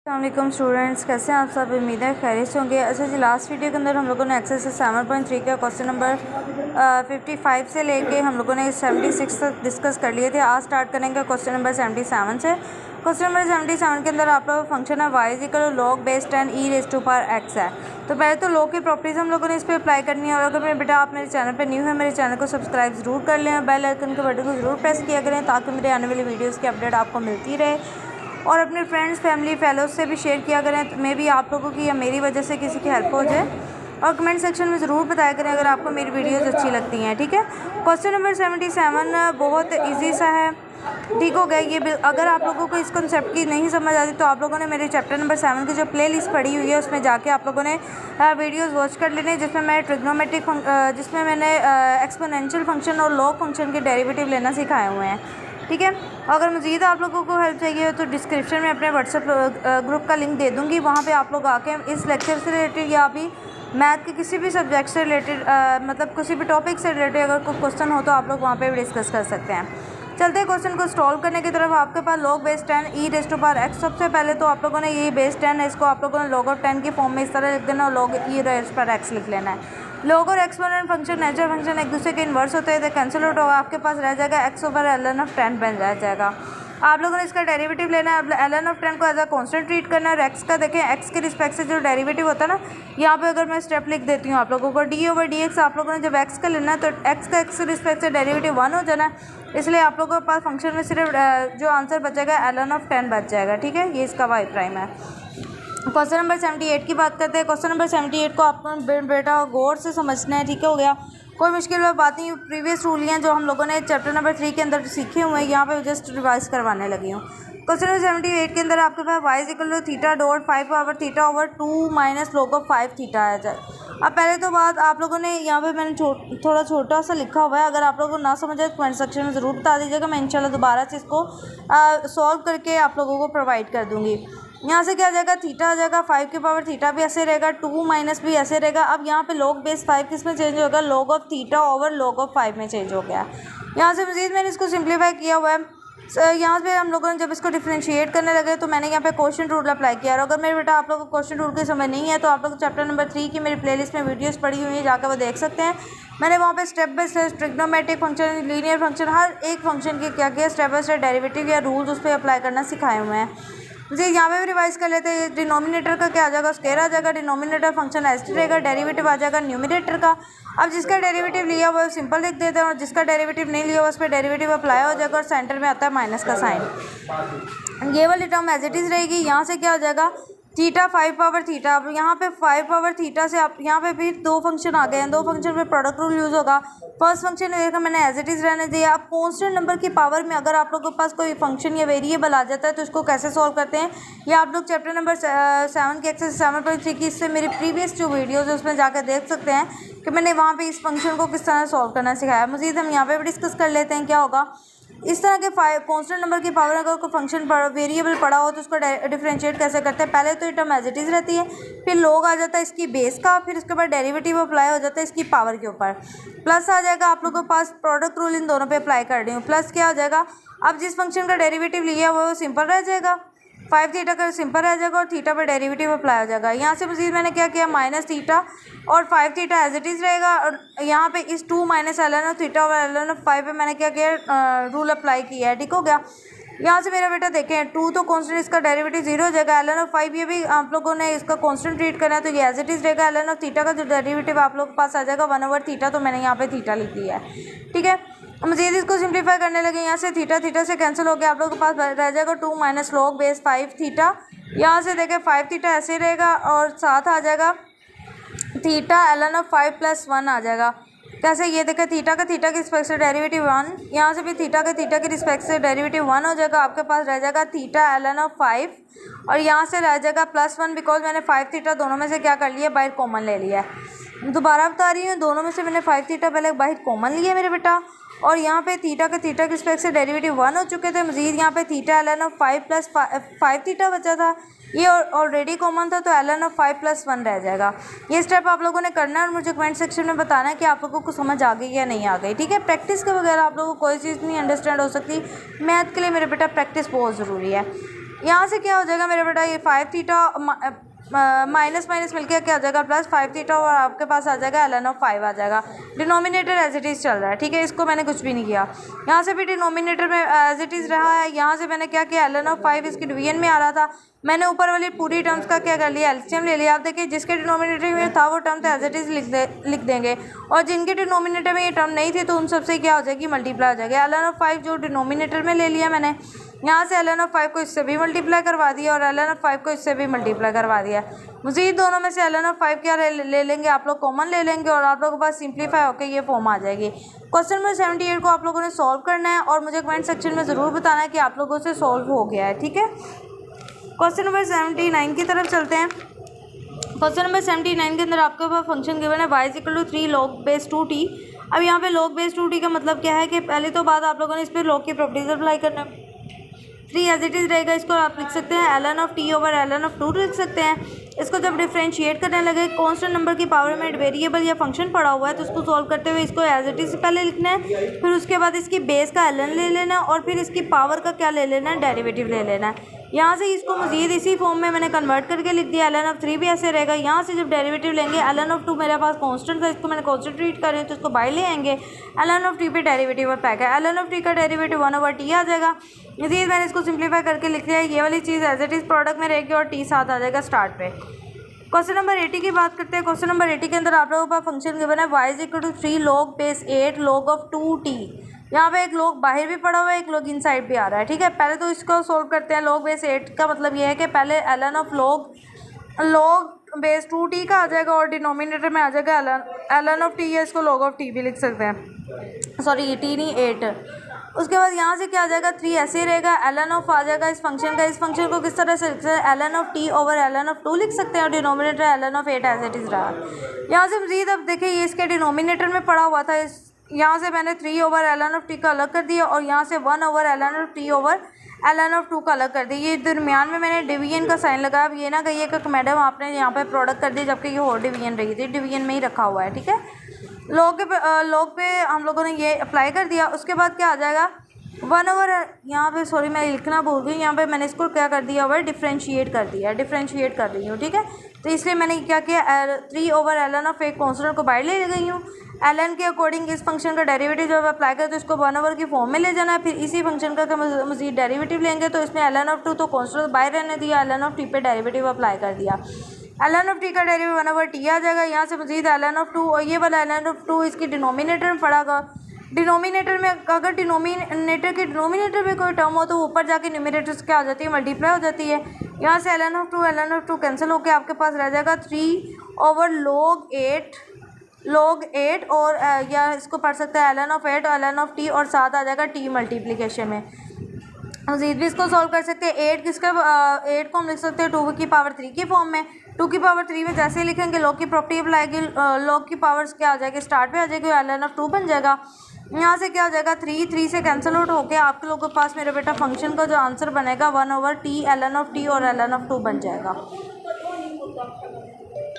अस्सलाम स्टूडेंट्स, कैसे हैं आप सब। उम्मीद है खैरियत से होंगे। अच्छा जी, लास्ट वीडियो के अंदर हम लोगों ने एक्सरसाइज 7.3 का क्वेश्चन नंबर 55 से लेके हम लोगों ने 76 तक डिस्कस कर लिए थे। आज स्टार्ट करेंगे क्वेश्चन नंबर 77 से। क्वेश्चन नंबर 77 के अंदर आप लोग फंक्शन है Y equal log base 10 e raise to power X है। तो पहले तो लॉग की प्रॉपर्टीज़ हम लोगों ने इस पर अप्लाई करनी है। और अगर मेरे बेटा आप मेरे चैनल पर न्यू है, मेरे चैनल को सब्सक्राइब ज़रूर कर लें, बेल आइकन के बटन को ज़रूर प्रेस किया करें ताकि मेरे आने वाली वीडियोज़ की अपडेट आपको मिलती रहे। और अपने फ्रेंड्स, फैमिली, फेलोज से भी शेयर किया करें, तो मे भी आप लोगों की या मेरी वजह से किसी की हेल्प हो जाए। और कमेंट सेक्शन में ज़रूर बताया करें अगर आपको मेरी वीडियोस अच्छी लगती हैं। ठीक है, क्वेश्चन नंबर 77 बहुत इजी सा है। ठीक हो गया ये। अगर आप लोगों को इस कॉन्सेप्ट की नहीं समझ आती तो आप लोगों ने मेरे चैप्टर नंबर 7 की जो प्लेलिस्ट पड़ी हुई है उसमें जाके आप लोगों ने वीडियोस वॉच कर लेने, जिसमें मैं ट्रिग्नोमेट्रिक जिसमें मैंने एक्सपोनेंशियल फंक्शन और लॉग फंक्शन के डेरिवेटिव लेना सिखाए हुए हैं। ठीक है, अगर मज़ीद आप लोगों को हेल्प चाहिए हो तो डिस्क्रिप्शन में अपने व्हाट्सएप ग्रुप का लिंक दे दूँगी। वहाँ पे आप लोग आके इस लेक्चर से रिलेटेड या भी मैथ के किसी भी सब्जेक्ट से रिलेटेड मतलब किसी भी टॉपिक से रिलेटेड अगर कोई क्वेश्चन हो तो आप लोग वहाँ पे भी डिस्कस कर सकते हैं। चलते हैं क्वेश्चन को सॉल्व करने की तरफ। आपके पास log base 10 e raise to power x. सबसे पहले तो आप लोगों ने ये बेस 10 है, इसको आप लोगों ने log ऑफ 10 की फॉर्म में इस तरह लिख देना और log ई रेज़ पर एक्स लिख लेना है। log और एक्सपोनेंट फंक्शन, नेचुरल फंक्शन एक दूसरे के इन्वर्स होते हैं तो कैंसिल आउट होगा। आपके पास रह जाएगा एक्स ओवर ln ऑफ 10 बन जाएगा। आप लोगों ने इसका डेरिवेटिव लेना है। ln ऑफ 10 को एज अ कांस्टेंट ट्रीट करना है। और एक्स का देखें, एक्स के रिस्पेक्ट से जो डेरिवेटिव होता है ना, यहाँ पे अगर मैं स्टेप लिख देती हूँ आप लोगों को, डी ओवर डी एक्स। आप लोगों ने जब एक्स का लेना है तो एक्स का एक्स के रिस्पेक्ट से डेरिवेटिव 1 हो जाना है। इसलिए आप लोगों के पास फंक्शन में सिर्फ जो आंसर बचेगा ln ऑफ 10 बच जाएगा। ठीक है, ये इसका वाई प्राइम है। क्वेश्चन नंबर 78 की बात करते हैं। क्वेश्चन नंबर 78 को आपको बेटा गौर से समझना है। ठीक हो गया, कोई मुश्किल बात नहीं। प्रीवियस रूल हैं जो हम लोगों ने चैप्टर नंबर 3 के अंदर सीखे हुए हैं, यहाँ पे जस्ट रिवाइज करवाने लगी हूँ। क्वेश्चन नंबर 78 के अंदर आपके पास Y equal to theta dot 5 power theta over 2 minus log of 5 theta आ जाए। अब पहले तो बात आप लोगों ने यहाँ पे मैंने थोड़ा छोटा सा लिखा हुआ है। अगर आप लोगों को ना समझ आए तो कमेंट सेक्शन में ज़रूर बता दीजिएगा। मैं इंशाल्लाह दोबारा से इसको सॉल्व करके आप लोगों को प्रोवाइड कर दूँगी। यहाँ से क्या आ जाएगा, थीटा आ जाएगा, 5 की पावर थीटा भी ऐसे रहेगा, 2 माइनस भी ऐसे रहेगा। अब यहाँ पे log बेस 5 किस में चेंज होगा, log of theta over log of 5 में चेंज हो गया। यहाँ से मज़ीद मैंने इसको सिंप्लीफाई किया हुआ है। यहाँ पे हम लोगों ने जब इसको डिफरेंशिएट करने लगे तो मैंने यहाँ पे क्वेश्चन रूल अप्लाई किया। और अगर मेरे बेटा आप लोगों को क्वेश्चन रूल की समझ नहीं है तो आप लोग चैप्टर नंबर 3 की मेरी प्लेलिस्ट में वीडियोस पड़ी हुई है, जाकर वो देख सकते हैं। मैंने वहाँ पे step by step trigonometric function, linear function, हर एक फंक्शन के क्या किया स्टेप बाय स्टेप डेरिवेटिव या रूल्स उस पर अप्लाई करना सिखाए हुए हैं जी। यहाँ पे भी रिवाइज कर लेते हैं। डिनोमिनेटर का क्या आ जाएगा, स्क्वायर आ जाएगा। डिनोमिनेटर फंक्शन एस टी रहेगा, डेरिवेटिव आ जाएगा न्यूमिनेटर का। अब जिसका डेरिवेटिव लिया हुआ है सिंपल लिख देते हैं और जिसका डेरिवेटिव नहीं लिया हुआ उस पर डेरिवेटिव अप्लाई हो जाएगा और सेंटर में आता है माइनस का साइन। ये वाली टर्म एज इट इज़ रहेगी। यहाँ से क्या हो जाएगा, थीटा 5 पावर थीटा। अब यहाँ पे 5 पावर थीटा से आप यहाँ पे फिर दो फंक्शन आ गए हैं, दो फंक्शन पे प्रोडक्ट रूल यूज़ होगा। फर्स्ट फंक्शन देखा मैंने एज इट इज़ रहने दिया। अब कॉन्स्टेंट नंबर की पावर में अगर आप लोगों के पास कोई फंक्शन या वेरिएबल आ जाता है तो इसको कैसे सॉल्व करते हैं, या आप लोग चैप्टर नंबर 7 की एक्सरसाइज 7.3 की इससे मेरी प्रीवियस जो वीडियोज़ है उसमें जाकर देख सकते हैं कि मैंने वहाँ पर इस फंक्शन को किस तरह सॉल्व करना सिखाया। मज़ीद हम यहाँ पर भी डिस्कस कर लेते हैं क्या होगा। इस तरह के कॉन्स्टेंट नंबर की पावर अगर कोई फंक्शन वेरिएबल पड़ा हो तो उसको डिफरेंशिएट कैसे करते हैं। पहले तो ये टर्म एज इट इज़ रहती है, फिर log आ जाता है इसकी बेस का, फिर उसके बाद डेरिवेटिव अप्लाई हो जाता है इसकी पावर के ऊपर, प्लस आ जाएगा। आप लोगों के पास प्रोडक्ट रूल इन दोनों पे अप्लाई कर रही हूँ। प्लस क्या हो जाएगा, अब जिस फंक्शन का डेरिवेटिव लिया हुआ है वो सिंपल रह जाएगा, 5 थीटा का सिंपल रह जाएगा और थीटा पर डेरिवेटिव अप्लाई हो जाएगा। यहाँ से मज़ीद मैंने क्या किया, माइनस थीटा और 5 थीटा एज इट इज़ रहेगा। और यहाँ पे इस 2 माइनस ln ऑफ थीटा और ln ऑफ 5 पे मैंने क्या किया, रूल अप्लाई किया है। ठीक हो गया। यहाँ से मेरा बेटा देखें 2 तो कॉन्स्टेंट, इसका डेरिवेटिव 0 हो जाएगा। ln ऑफ 5 ये भी आप लोगों ने इसका कॉन्स्टेंट ट्रीट करना है तो ये एज इट इज़ रहेगा। ln ऑफ थीटा का जो डेरिवेटिव आप लोगों के पास आ जाएगा 1 ओवर थीटा, तो मैंने यहाँ पे थीटा लिख दिया है। ठीक है, मज़ीद इसको सिंप्लीफाई करने लगे। यहाँ से थीटा थीटा से कैंसिल हो गया, आप लोगों के पास रह जाएगा 2 माइनस log बेस 5 थीटा। यहाँ से देखें 5 थीटा ऐसे रहेगा और साथ आ जाएगा थीटा ln ऑफ 5 प्लस 1 आ जाएगा। कैसे, ये देखें थीटा का थीटा के रिस्पेक्ट से डेरिवेटिव 1, यहाँ से भी थीटा का थीटा के रिस्पेक्ट से डेरिवेटिव 1 हो जाएगा। आपके पास रह जाएगा थीटा ln ऑफ 5 और यहाँ से रह जाएगा प्लस 1, बिकॉज मैंने 5 थीटा दोनों में से क्या कर लिया, बाहर कॉमन ले लिया है। दोबारा बता रही हूँ, दोनों में से मैंने 5 थीटा पहले बाहर कॉमन लिया मेरे बेटा। और यहाँ पे थीटा के रिस्पेक्ट से डेरिवेटिव 1 हो चुके थे। मज़ीद यहाँ पे theta ln of 5 plus 5 theta बचा था, ये ऑलरेडी कॉमन था तो ln ऑफ 5 प्लस 1 रह जाएगा। ये स्टेप आप लोगों ने करना है और मुझे कमेंट सेक्शन में बताना है कि आप लोगों को समझ आ गई या नहीं आ गई। ठीक है, प्रैक्टिस के बगैर आप लोगों को कोई चीज़ नहीं अंडरस्टैंड हो सकती। मैथ के लिए मेरे बेटा प्रैक्टिस बहुत ज़रूरी है। यहाँ से क्या हो जाएगा मेरा बेटा, ये 5 थीटा माइनस माइनस मिलकर क्या हो जाएगा प्लस 5 थीटा, और आपके पास आ जाएगा ln ऑफ 5 आ जाएगा। डिनोमिनेटर एज इट इज़ चल रहा है, ठीक है, इसको मैंने कुछ भी नहीं किया। यहाँ से भी डिनोमिनेटर में एज इट इज़ रहा है। यहाँ से मैंने क्या किया, ln ऑफ 5 इसकी डिवीजन में आ रहा था, मैंने ऊपर वाली पूरी टर्म्स का क्या कर लिया, एलसीएम ले लिया। आप देखिए जिसके डिनोमिनेटर में था वो टर्म तो एज इट इज़ लिख देंगे, और जिनके डिनोमिनेटर में ये टर्म नहीं थी तो उन सबसे क्या हो जाएगी, मल्टीप्लाई हो जाएगी। ln ऑफ 5 जो डिनोमिनेटर में ले लिया मैंने, यहाँ से ln ऑफ 5 को इससे भी मल्टीप्लाई करवा दिया और ln ऑफ 5 को इससे भी मल्टीप्लाई करवा दिया। मज़ीद दोनों में से ln ऑफ 5 क्या ले लेंगे आप लोग, कॉमन ले लेंगे, और आप लोगों के पास सिंप्लीफाई होकर ये फॉर्म आ जाएगी। क्वेश्चन नंबर 78 को आप लोगों ने सॉल्व करना है और मुझे कमेंट सेक्शन में ज़रूर बताना है कि आप लोगों से सॉल्व हो गया है, ठीक है। क्वेश्चन नंबर 79 की तरफ चलते हैं। क्वेश्चन नंबर 79 के अंदर आपके पास फंक्शन गिवन है y = 3 log2t। अब यहाँ पे log2t का मतलब क्या है कि पहले तो बात आप लोगों ने इस पर log की प्रॉपर्टीज अप्लाई करना है। 3 एज इट इज़ रहेगा, इसको आप लिख सकते हैं ln of t over ln of 2 लिख सकते हैं। इसको जब डिफ्रेंशिएट करने लगे, कॉन्स्टेंट नंबर की पावर में वेरिएबल या फंक्शन पड़ा हुआ है तो उसको सॉल्व करते हुए इसको एज इट इज़ पहले लिखना है, फिर उसके बाद इसकी बेस का ln ले लेना है और फिर इसकी पावर का क्या ले लेना है, डेरिवेटिव ले लेना है। यहाँ से इसको मज़ीद इसी फॉर्म में मैंने कन्वर्ट करके लिख दिया। ln ऑफ 3 भी ऐसे रहेगा। यहाँ से जब डेरिवेटिव लेंगे, ln ऑफ 2 मेरे पास कांस्टेंट था, इसको मैंने कांस्टेंट ट्रीट कर रही हूँ तो इसको बाय ले आएंगे। ln ऑफ t पे डेरिवेटिव अप्लाई है, ln ऑफ t का डेरिवेटिव 1/t आ जाएगा। मज़ीद मैंने इसको सिंप्लीफाई करके लिख दिया, ये वाली चीज़ एज इट इज़ प्रोडक्ट में रहेगी और t साथ आ जाएगा स्टार्ट पे। क्वेश्चन नंबर 80 की बात करते हैं। क्वेश्चन नंबर 80 के अंदर आप लोगों का फंक्शन गिवन है y = 3 log8 log of 2t। यहाँ पे एक log बाहर भी पड़ा हुआ है, एक log इनसाइड भी आ रहा है, ठीक है। पहले तो इसको सोल्व करते हैं। log8 का मतलब ये है कि पहले ln ऑफ log2t का आ जाएगा और डिनोमिनेटर में आ जाएगा ln ऑफ t है, इसको log ऑफ t भी लिख सकते हैं, सॉरी t नहीं 8। उसके बाद यहाँ से क्या आ जाएगा, 3 ऐसे ही रहेगा, ln ऑफ आ जाएगा इस फंक्शन का। इस फंक्शन को किस तरह से लिख सकते हैं, ln of t over ln of 2 लिख सकते हैं, और denominator ln of 8 as it is रहा। यहाँ से मज़ीद अब देखिए ये इसके डिनोमिनेटर में पड़ा हुआ था, यहाँ से मैंने 3 ओवर ln ऑफ t का अलग कर दिया और यहाँ से 1 over ln of t over ln of 2 का अलग कर दिया। ये दरमियान में मैंने डिवीजन का साइन लगाया। अब ये ना कहिए कि मैडम आपने यहाँ पे प्रोडक्ट कर दी जबकि ये और डिवीजन रही थी, डिवीजन में ही रखा हुआ है, ठीक है। लॉग पे हम लोगों ने ये अप्लाई कर दिया। उसके बाद क्या आ जाएगा, 1 ओवर, यहाँ पे सॉरी मैं लिखना भूल गई, यहाँ पे मैंने इसको क्या कर दिया हुआ है, डिफ्रेंशिएट कर दिया, डिफ्रेंशिएट कर रही हूँ, ठीक है। तो इसलिए मैंने क्या किया, 3 ओवर ln ऑफ एक कॉन्स्टेंट को बाहर ले गई हूँ। ln के अकॉर्डिंग इस फंक्शन का डेरिवेटिव जब अप्लाई करें तो इसको 1 ओवर की फॉर्म में ले जाना है। फिर इसी फंक्शन का मज़ीद डेरिवेटिव लेंगे तो इसमें ln ऑफ 2 तो कॉन्स्टेंट बाहर रहने दिया, ln ऑफ t पे डेरिवेटिव अप्लाई कर दिया। ln ऑफ t का डेरिवेटिव 1/t आ जाएगा। यहाँ से मज़ीद ln ऑफ 2 और ये वाला ln ऑफ 2 इसकी डिनोमिनेटर में पड़ेगा। डिनोमिनेटर में अगर डिनोमिनेटर में कोई टर्म हो तो ऊपर जाके न्यूमरेटर से क्या हो जाती है, मल्टीप्लाई हो जाती है। यहाँ से ln ऑफ 2 कैंसिल होकर आपके पास रह जाएगा 3 ओवर log 8 और या इसको पढ़ सकते हैं ln ऑफ 8 और ln ऑफ t और साथ आ जाएगा t मल्टीप्लिकेशन में। मज़ीद भी इसको सॉल्व कर सकते हैं। 8 को हम लिख सकते हैं 2 की पावर 3 की फॉर्म में। 2 की पावर 3 में जैसे ही लिखेंगे log की प्रॉपर्टी अप्लाई, log की पावर्स क्या आ जाएगी, स्टार्ट पे आ जाएगी, ln ऑफ 2 बन जाएगा। यहाँ से क्या हो जाएगा, 3 से कैंसिल आउट होकर आप लोगों के पास मेरे बेटा फंक्शन का जो आंसर बनेगा 1/t ln ऑफ t और ln ऑफ 2 बन जाएगा।